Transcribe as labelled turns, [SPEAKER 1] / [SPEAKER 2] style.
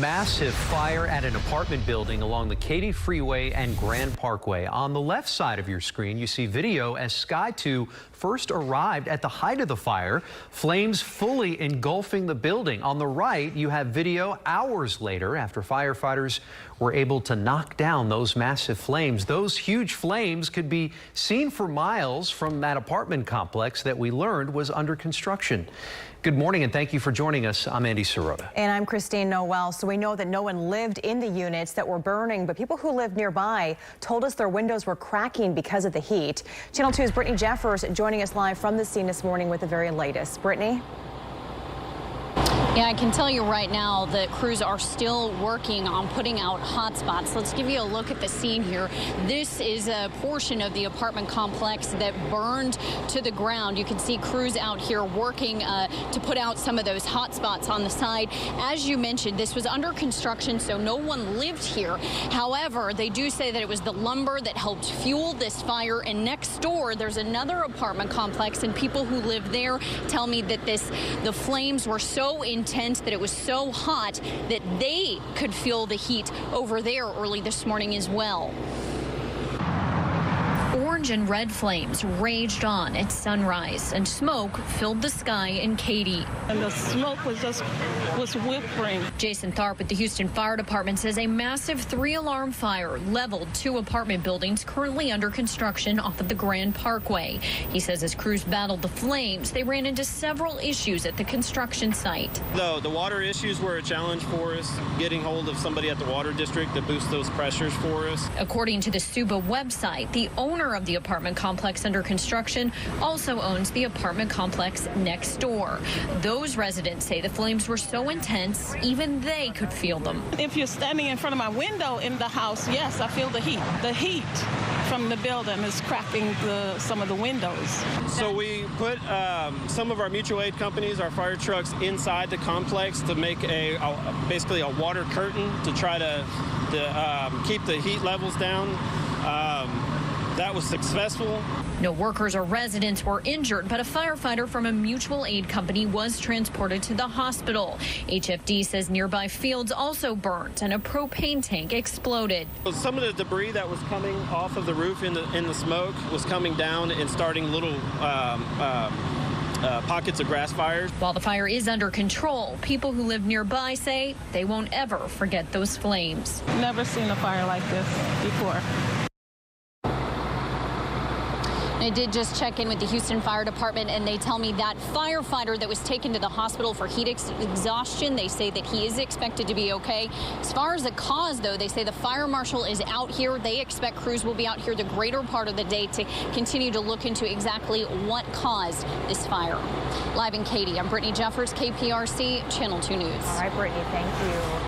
[SPEAKER 1] massive fire at an apartment building along the Katy Freeway and Grand Parkway. On the left side of your screen, you see video as Sky 2 first arrived at the height of the fire, flames fully engulfing the building. On the right, you have video hours later after firefighters were able to knock down those massive flames. Those huge flames could be seen for miles from that apartment complex that we learned was under construction. Good morning and thank you for joining us. I'm Andy Sirota.
[SPEAKER 2] And I'm Christine Noel. So we know that no one lived in the units that were burning, but people who lived nearby told us their windows were cracking because of the heat. Channel 2's Brittany Jeffers joining us live from the scene this morning with the very latest. Brittany?
[SPEAKER 3] Yeah, I can tell you right now that crews are still working on putting out hot spots. Let's give you a look at the scene here. This is a portion of the apartment complex that burned to the ground. You can see crews out here working to put out some of those hot spots on the side. As you mentioned, this was under construction, so no one lived here. However, they do say that it was the lumber that helped fuel this fire. And next door, there's another apartment complex, and people who live there tell me that the flames were so intense, that it was so hot that they could feel the heat over there early this morning as well. Orange and red flames raged on at sunrise, and smoke filled the sky in Katy.
[SPEAKER 4] And the smoke was whispering.
[SPEAKER 3] Jason Tharp at the Houston Fire Department says a massive 3-alarm fire leveled 2 apartment buildings currently under construction off of the Grand Parkway. He says as crews battled the flames, they ran into several issues at the construction site.
[SPEAKER 5] The water issues were a challenge for us, getting hold of somebody at the water district to boost those pressures for us.
[SPEAKER 3] According to the Suba website, the owner of the apartment complex under construction also owns the apartment complex next door. Those residents say the flames were so intense, even they could feel them.
[SPEAKER 4] If you're standing in front of my window in the house, yes, I feel the heat. The heat from the building is cracking some of the windows.
[SPEAKER 5] So we put some of our mutual aid companies, our fire trucks, inside the complex to make basically a water curtain to try to keep the heat levels down. That was successful.
[SPEAKER 3] No workers or residents were injured, but a firefighter from a mutual aid company was transported to the hospital. HFD says nearby fields also burnt and a propane tank exploded.
[SPEAKER 5] Some of the debris that was coming off of the roof in the smoke was coming down and starting little pockets of grass fires.
[SPEAKER 3] While the fire is under control, people who live nearby say they won't ever forget those flames.
[SPEAKER 4] Never seen a fire like this before.
[SPEAKER 3] I did just check in with the Houston Fire Department, and they tell me that firefighter that was taken to the hospital for heat exhaustion, they say that he is expected to be okay. As far as the cause, though, they say the fire marshal is out here. They expect crews will be out here the greater part of the day to continue to look into exactly what caused this fire. Live in Katy, I'm Brittany Jeffers, KPRC, Channel 2 News.
[SPEAKER 2] All right, Brittany, thank you.